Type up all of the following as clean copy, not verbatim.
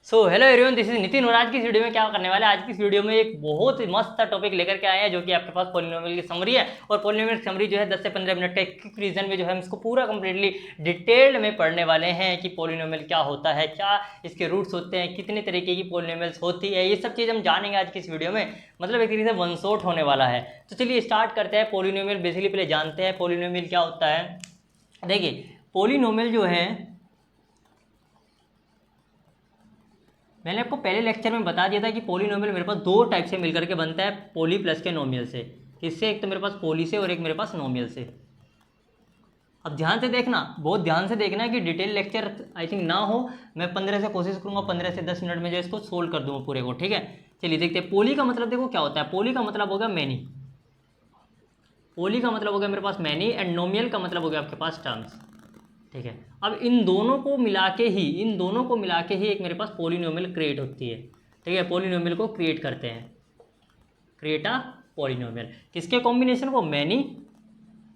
Hello everyone, this is Nitin और आज की इस वीडियो में क्या करने वाले हैं। आज की इस वीडियो में एक बहुत ही मस्त टॉपिक लेकर के आए हैं जो कि आपके पास पॉलिनोमियल की समरी है। और पॉलिनोमियल समरी जो है 10 से 15 मिनट का एक क्विक रीजन में जो है हम इसको पूरा कंप्लीटली डिटेल्ड में पढ़ने वाले हैं कि पॉलिनोमियल क्या होता है, क्या इसके रूट्स होते हैं, कितने तरीके की पॉलिनोमियल्स होती है, ये सब चीज़ हम जानेंगे आज की इस वीडियो में। मतलब एक तरीके से वन शॉट होने वाला है। तो चलिए स्टार्ट करते हैं। पॉलिनोमियल बेसिकली पहले जानते हैं पॉलिनोमियल क्या होता है। देखिए पॉलिनोमियल जो है, मैंने आपको पहले लेक्चर में बता दिया था कि पॉलिनोमियल मेरे पास दो टाइप से मिलकर के बनता है, पॉली प्लस के नोमियल से। किससे? एक तो मेरे पास पॉली से और एक मेरे पास नोमियल से। अब ध्यान से देखना, बहुत ध्यान से देखना कि डिटेल लेक्चर आई थिंक ना हो। मैं 15 से कोशिश करूंगा 15 से 10 मिनट में जो इसको सोल्व कर दूंगा पूरे को। ठीक है, चलिए देखते हैं। पॉली का मतलब देखो क्या होता है। पॉली का मतलब होगा मैनी। पॉली का मतलब हो गया मेरे पास मैनी एंड नोमियल का मतलब हो गया आपके पास टर्म्स। ठीक है, अब इन दोनों को मिला के ही एक मेरे पास पॉलिनोमियल क्रिएट होती है। ठीक है, पॉलिनोमियल को क्रिएट करते हैं, क्रिएट अ पॉलिनोमियल। किसके कॉम्बिनेशन को? मैनी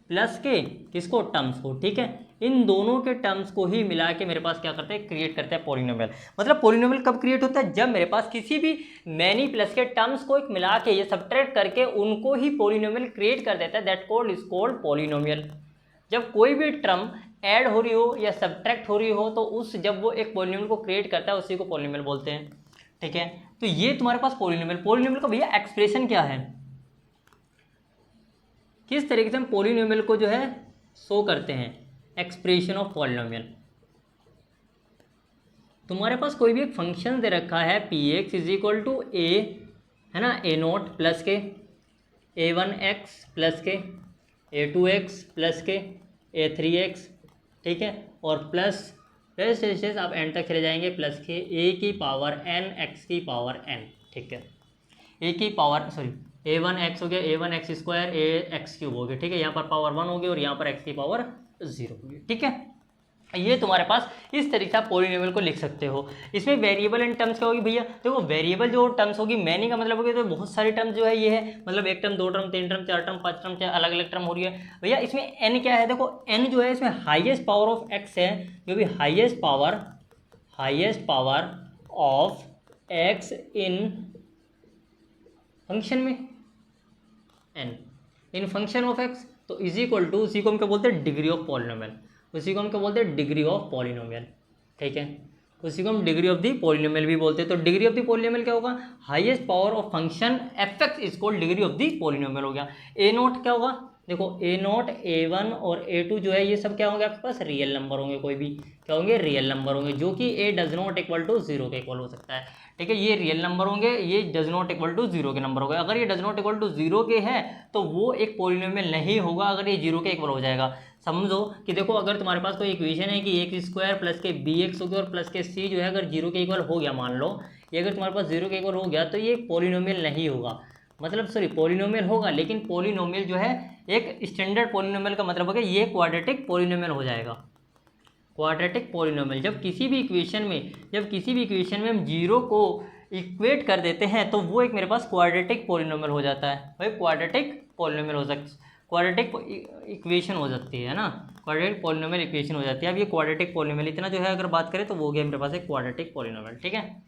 प्लस के किसको? टर्म्स को। ठीक है, इन दोनों के टर्म्स को ही मिला के मेरे पास क्या करते हैं? क्रिएट करते हैं पॉलिनोमियल। मतलब पॉलिनोमियल कब क्रिएट होता है? जब मेरे पास किसी भी मैनी प्लस के टर्म्स को एक मिला के, ये सब्ट्रैक्ट करके उनको ही पॉलिनोमियल क्रिएट कर देता है। That called is called polynomial. जब कोई भी टर्म ऐड हो रही हो या सब्ट्रैक्ट हो रही हो तो उस जब वो एक पॉलिनोमियल को क्रिएट करता है उसी को पॉलिनोमियल बोलते हैं। ठीक है, तो ये तुम्हारे पास पॉलिनोमियल का भैया एक्सप्रेशन क्या है, किस तरीके से हम पॉलिनोमियल को जो है शो करते हैं। एक्सप्रेशन ऑफ पॉलिनोमियल, तुम्हारे पास कोई भी एक फंक्शन दे रखा है P X is equal to A, है ना, ए नोट प्लस के a1x प्लस के a2x प्लस के a3x। ठीक है, और प्लस प्लस आप एन तक चले जाएंगे प्लस के ए की पावर n x की पावर n। ठीक है, ए की पावर a1x हो गया, a1x स्क्वायर ax क्यूब हो गया। ठीक है, यहाँ पर पावर 1 हो गया और यहाँ पर x की पावर 0 हो गई। ठीक है, ये तुम्हारे पास इस तरीके से आप पॉलिनोमियल को लिख सकते हो। इसमें वेरिएबल एंड टर्म्स क्या होगी भैया? देखो वेरिएबल जो टर्म्स होगी, मैनी का मतलब होगी तो बहुत सारी टर्म्स जो है ये है, मतलब एक टर्म, दो टर्म, तीन टर्म, चार टर्म, पांच टर्म, चाहे अलग अलग टर्म हो रही है भैया। इसमें एन क्या है? देखो एन जो है इसमें हाईएस्ट पावर ऑफ एक्स है, जो भी highest power of x in function में n, in function of x, तो इज इक्वल टू, उसी को हम क्या बोलते हैं? Degree of polynomial. उसी को हम क्या बोलते हैं? Degree of polynomial. ठीक है, उसी को हम डिग्री ऑफ दी पॉलिनोमियल भी बोलते हैं। तो डिग्री ऑफ दी पॉलिनोमियल क्या होगा? Highest power of function F x is called degree of the polynomial हो गया। ए नोट क्या होगा? देखो ए नोट, ए1 और ए2 जो है ये सब क्या होंगे आपके पास? रियल नंबर होंगे। कोई भी क्या होंगे? रियल नंबर होंगे, जो कि ए डज नॉट इक्वल टू 0 के इक्वल हो सकता है। ठीक है, ये रियल नंबर होंगे, ये डज नॉट इक्वल टू 0 के नंबर होंगे। अगर ये डज नॉट इक्वल टू 0 के हैं तो वो एक पॉलिनोमियल नहीं होगा। अगर ये 0 के इक्वल हो जाएगा, समझो कि देखो अगर तुम्हारे पास कोई इक्वेशन है कि एक्स स्क्वायर प्लस के बी एक्स हो गया और प्लस के सी जो है अगर 0 के इक्वल हो गया, मान लो ये अगर तुम्हारे पास 0 के इक्वल हो गया तो ये पॉलिनोमियल नहीं होगा। मतलब पॉलिनोमियल होगा लेकिन पॉलिनोमियल जो है एक स्टैंडर्ड पॉलिनोमियल का मतलब होगा ये क्वाड्रेटिक पॉलिनोमियल हो जाएगा। क्वाड्रेटिक पॉलिनोमियल जब किसी भी इक्वेशन में हम 0 को इक्वेट कर देते हैं तो वो एक मेरे पास क्वाड्रेटिक पॉलिनोमियल हो जाता है। भाई क्वाड्रेटिक पॉलिनोमियल हो सकता, क्वाड्रेटिक इक्वेशन हो जाती है ना, क्वाड्रेटिक पॉलिनोमियल इक्वेशन हो जाती है। अब ये क्वाड्रेटिक पॉलिनोमियल इतना जो है अगर बात करें तो वो हो गया मेरे पास एक क्वाड्रेटिक पॉलिनोमियल। ठीक है,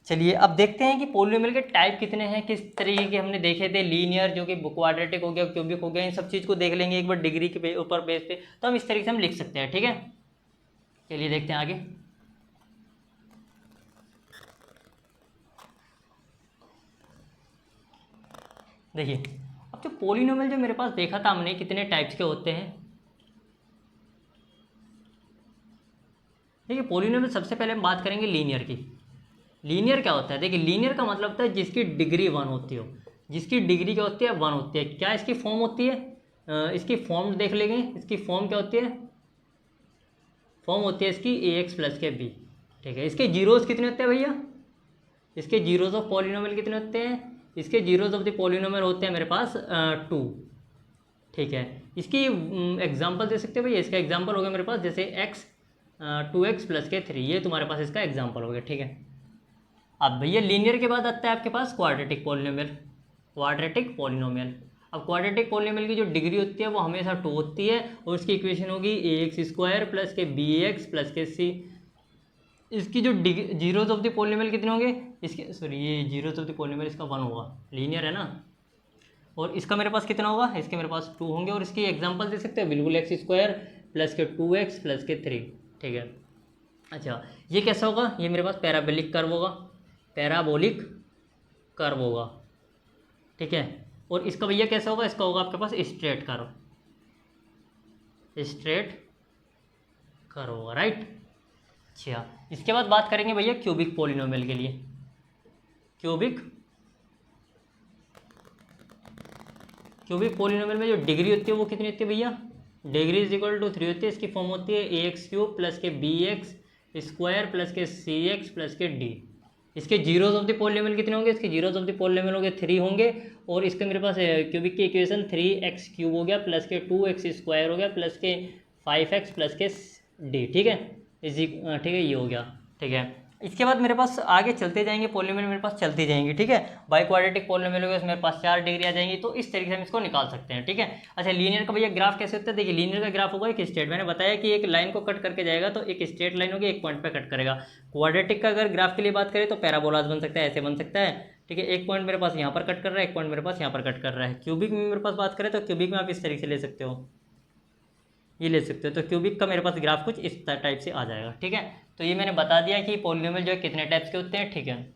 चलिए अब देखते हैं कि पॉलिनोमियल के टाइप कितने हैं, किस तरीके के हमने देखे थे। लीनियर जो कि क्वाड्रेटिक हो गया, क्यूबिक हो गया, इन सब चीज़ को देख लेंगे एक बार डिग्री के ऊपर बेस पे, तो हम इस तरीके से हम लिख सकते हैं। ठीक है, चलिए देखते हैं आगे। देखिए अब जो पॉलिनोमियल जो मेरे पास देखा था हमने कितने टाइप्स के होते हैं। देखिए पॉलिनोमियल सबसे पहले हम बात करेंगे लीनियर की। लीनियर क्या होता है? देखिए लीनियर का मतलब होता है जिसकी डिग्री 1 होती हो। जिसकी डिग्री क्या होती है? 1 होती है। क्या इसकी फॉर्म होती है? इसकी फॉर्म देख लेंगे। इसकी फॉर्म क्या होती है? फॉर्म होती है इसकी ए एक्स प्लस के बी। ठीक है, इसके जीरोस कितने होते हैं भैया? इसके जीरोस ऑफ पॉलिनोमियल कितने होते हैं? इसके जीरोस ऑफ द पॉलिनोमियल होते हैं मेरे पास 2। ठीक है, इसकी एग्जांपल दे सकते हैं भैया। इसका एग्जांपल हो गया मेरे पास जैसे x 2x प्लस के 3, ये तुम्हारे पास इसका एग्जांपल हो गया। ठीक है, अब भैया लीनियर के बाद आता है आपके पास क्वाड्रेटिक पॉलिनोमियल। क्वाड्रेटिक पॉलिनोमियल, अब क्वाड्रेटिक पॉलिनोमियल की जो डिग्री होती है वो हमेशा 2 होती है और उसकी इक्वेशन होगी ए एक्स स्क्वायर प्लस के बी एक्स प्लस के सी इसकी जो जीरोज ऑफ द पॉलिनोमियल कितने होंगे, इसके सॉरी ये जीरोज ऑफ द पॉलिनोमियल इसका 1 होगा, लीनियर है ना, और इसका मेरे पास कितना होगा, इसके मेरे पास 2 होंगे, और इसकी एग्जांपल दे सकते हैं बिल्कुल एक्स स्क्वायर प्लस के 2x प्लस के 3, ठीक है। अच्छा ये कैसा होगा, ये मेरे पास पैराबोलिक कर्व होगा, पैराबोलिक कर्व होगा, ठीक है। और इसका भैया कैसा होगा, इसका होगा आपके पास स्ट्रेट कर्व, स्ट्रेट कर्व होगा, राइट। अच्छा इसके बाद बात करेंगे भैया क्यूबिक पॉलिनोमियल के लिए। क्यूबिक पॉलिनोमियल में जो डिग्री होती है वो कितनी होती है भैया, डिग्री इज इक्वल टू 3 होती है। इसकी फॉर्म होती है ax³ प्लस के bx स्क्वायर प्लस के cx प्लस के d। इसके जीरोज ऑफ द पॉलिनोमियल कितने होंगे, इसके जीरोज ऑफ द पॉलिनोमियल होंगे 3 होंगे, और इसके मेरे पास क्यूबिक की इक्वेशन 3x³ हो गया प्लस के 2x स्क्वायर हो गया प्लस के 5x प्लस के d, ठीक है, ठीक है, ये हो गया, ठीक है। इसके बाद मेरे पास आगे चलते जाएंगे, पॉलिनोमियल मेरे पास चलती जाएंगी, ठीक है। बाई क्वाड्रेटिक पॉलिनोमियल होगा, मेरे पास 4 डिग्री आ जाएंगी, तो इस तरीके से हम इसको निकाल सकते हैं, ठीक है। अच्छा लीनियर का भैया ग्राफ कैसे होता है, देखिए लीनियर का ग्राफ होगा एक स्ट्रेट, मैंने बताया कि एक लाइन को कट करके जाएगा तो एक स्ट्रेट लाइन होगी, एक पॉइंट पे कट करेगा। क्वाड्रेटिक का अगर ग्राफ के लिए बात करें तो पैराबोलाज बन सकता है, ऐसे बन सकता है, ठीक है। एक पॉइंट मेरे पास यहाँ पर कट कर रहा है, एक पॉइंट मेरे पास यहाँ पर कट कर रहा है। क्यूबिक में मेरे पास बात करें तो क्यूबिक में आप इस तरीके से ले सकते हो, ये ले सकते हो, तो क्यूबिक का मेरे पास ग्राफ कुछ इस टाइप से आ जाएगा, ठीक है। तो ये मैंने बता दिया कि पॉलिनोमियल जो है कितने टाइप्स के होते हैं, ठीक है।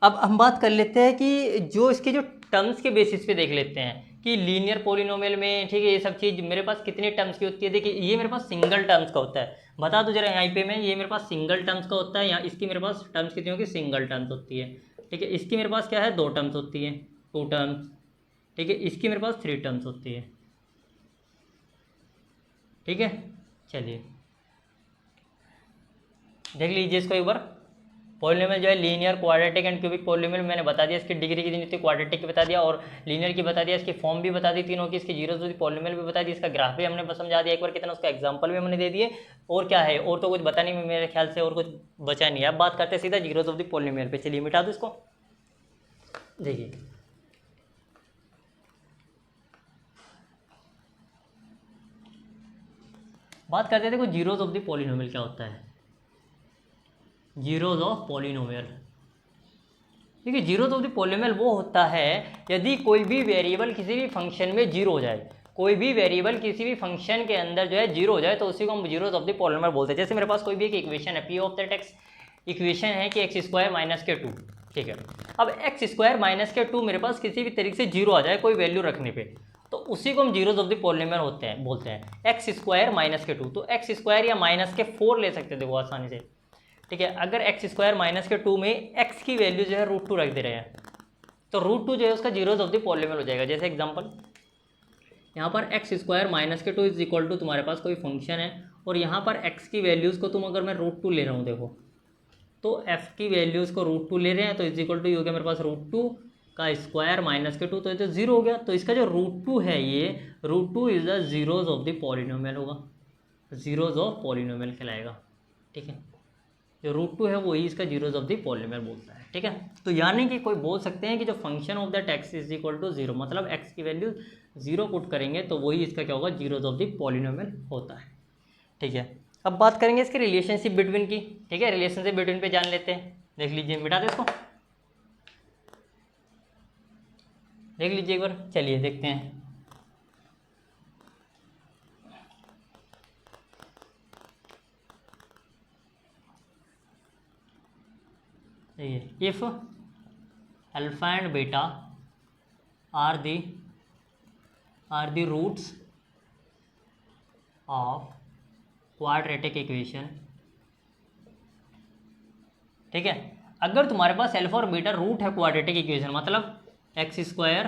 अब हम बात कर लेते हैं कि जो इसके जो टर्म्स के बेसिस पे देख लेते हैं कि लीनियर पॉलिनोमियल में, ठीक है, ये सब चीज़ मेरे पास कितने टर्म्स की होती है। देखिए ये मेरे पास सिंगल टर्म्स का होता है, बता दो जरा यहाँ पे मैं, ये मेरे पास सिंगल टर्म्स का होता है, यहाँ इसकी मेरे पास टर्म्स कितनी होगी, सिंगल टर्म्स होती है, ठीक है। इसकी मेरे पास क्या है, 2 टर्म्स होती है, 2 टर्म्स, ठीक है। इसकी मेरे पास 3 टर्म्स होती है, ठीक है। चलिए देख लीजिए इसको एक बार, पॉलिनोमियल जो है linear, quadratic and cubic polynomial मैंने बता दिया, इसकी डिग्री कितनी होती है, क्वाड्रेटिक की बता दिया और लीनियर की बता दिया, इसकी फॉर्म भी बता दी तीनों की, इसकी जीरोज होती पॉलिनोमियल भी बता दी, इसका ग्राफ भी हमने समझा दिया एक बार कितना, उसका एग्जांपल भी हमने दे दिए, और क्या है, और तो कुछ बता नहीं मेरे ख्याल से, और कुछ बचा नहीं है। अब बात करते हैं सीधा जीरोज ऑफ द पॉलिनोमियल पे, चलिए मिटा दो इसको। देखिए बात करते थे देखो जीरोज ऑफ द पॉलिनोमियल क्या होता है, जीरोज ऑफ पॉलिनोमियल, देखिए जीरोज ऑफ द पॉलिनोमियल वो होता है यदि कोई भी वेरिएबल किसी भी फंक्शन में जीरो हो जाए, कोई भी वेरिएबल किसी भी फंक्शन के अंदर जो है जीरो हो जाए तो उसी को हम जीरोज ऑफ द पॉलिनोमियल बोलते हैं। जैसे मेरे पास कोई भी एक इक्वेशन है, P of that x equation है कि एक्स स्क्वायर माइनस के 2, ठीक है। अब एक्स स्क्वायर माइनस के 2 मेरे पास किसी भी तरीके से जीरो आ जाए कोई वैल्यू रखने पे, तो उसी को हम जीरोज ऑफ द पॉलिनोमियल होते हैं बोलते हैं। एक्स स्क्वायर माइनस के 2, तो एक्स स्क्वायर या माइनस के 4 ले सकते हैं, देखो आसानी से, ठीक है। अगर एक्स स्क्वायर माइनस के 2 में एक्स की वैल्यू जो है √2 रख दे रहे हैं, तो √2 जो है उसका जीरोज ऑफ द पॉलिनोमियल हो जाएगा। जैसे एग्जांपल यहाँ पर एक्स स्क्वायर माइनस के 2 इज इक्वल टू तुम्हारे पास कोई फंक्शन है, और यहाँ पर एक्स की वैल्यूज़ को तुम अगर मैं √2 ले रहा हूँ, देखो तो एफ की वैल्यूज़ को √2 ले रहे हैं, तो इज इक्वल टू ये हो गया मेरे पास √2 का स्क्वायर माइनस के 2, तो ये तो 0 हो गया। तो इसका जो √2 है, ये √2 is the zeros of the polynomial होगा, जीरोज ऑफ पॉलिनोमियल कहलाएगा, ठीक है। जो √2 है वही इसका जीरोज ऑफ द पॉलिनोमियल बोलता है, ठीक है। तो यानी कि कोई बोल सकते हैं कि जो function of that x is equal to 0, मतलब एक्स की वैल्यू 0 पुट करेंगे तो वही इसका क्या होगा, जीरोज ऑफ द पॉलिनोमियल होता है, ठीक है। अब बात करेंगे इसके रिलेशनशिप बिटवीन की, ठीक है। रिलेशनशिप बिटवीन पे जान लेते हैं, देख लीजिए, मिटा दे इसको, देख लीजिए एक बार, चलिए देखते हैं। If alpha and beta are the roots of quadratic equation, ठीक है। अगर तुम्हारे पास अल्फा और बीटा रूट है क्वाड्रेटिक इक्वेशन, मतलब एक्स स्क्वायर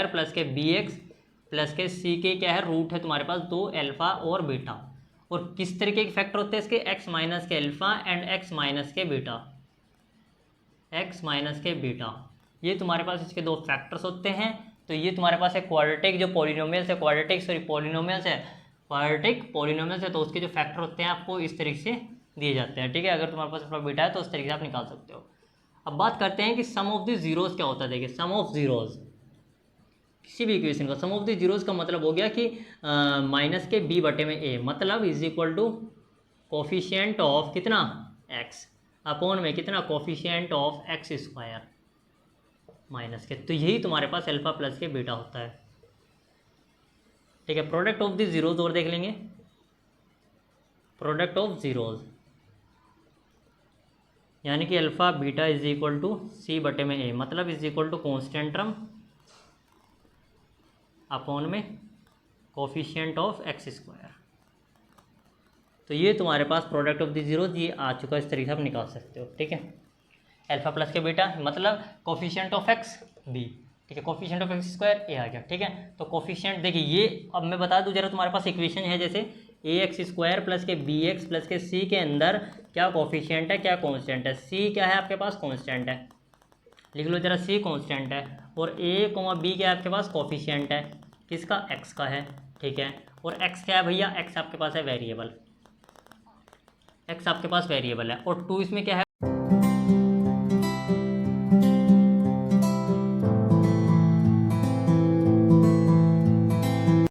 प्लस के बी एक्स प्लस के सी के क्या है, रूट है तुम्हारे पास 2 अल्फा और बीटा, और किस तरीके के फैक्टर होते हैं इसके, एक्स माइनस के अल्फा एंड एक्स माइनस के बीटा, एक्स माइनस के बीटा, ये तुम्हारे पास इसके 2 फैक्टर्स होते हैं। तो ये तुम्हारे पास है क्वाड्रेटिक जो पॉलिनोमियल्स है, पॉलिनोमियल्स है, क्वाड्रेटिक पॉलिनोमियल्स है, तो उसके जो फैक्टर होते हैं आपको इस तरीके से दिए जाते हैं, ठीक है। अगर तुम्हारे पास अल्फा बीटा है तो उस तरीके से आप निकाल सकते हो। अब बात करते हैं कि सम ऑफ द जीरोज क्या होता है। देखिए सम ऑफ जीरोज, किसी भी इक्वेशन का सम ऑफ द जीरोज का मतलब हो गया कि माइनस के b बटे में a, मतलब is equal to coefficient of कितना x अपॉन में कितना coefficient of x square minus के। तो यही तुम्हारे पास अल्फा प्लस के बीटा होता है। ठीक है, प्रोडक्ट ऑफ द जीरोज और देख लेंगे। प्रोडक्ट ऑफ जीरोज यानी कि alpha beta is equal to c बटे में ए, मतलब is equal to constant term upon में कोफिशिएंट ऑफ एक्स स्क्वायर। तो ये तुम्हारे पास प्रोडक्ट ऑफ द जीरोज ये आ चुका है, इस तरीके से आप निकाल सकते हो। ठीक है, अल्फ़ा प्लस के बीटा मतलब कोफिशिएंट ऑफ एक्स बी। ठीक है, कोफिशिएंट ऑफ एक्स स्क्वायर ए आ गया। ठीक है, तो कोफिशिएंट देखिए ये अब मैं बता दूं जरा, तुम्हारे पास इक्वेशन है जैसे ए एक्स स्क्वायर प्लस के बी एक्स प्लस के सी के अंदर क्या कोफिशिएंट है क्या कांस्टेंट है। सी क्या है आपके पास कांस्टेंट है, लिख लो जरा, सी कांस्टेंट है और ए कोमा बी क्या है आपके पास कोफिशिएंट है किसका एक्स का है। ठीक है, और एक्स क्या है भैया, एक्स आपके पास है वेरिएबल, एक्स आपके पास वेरिएबल है और टू इसमें क्या है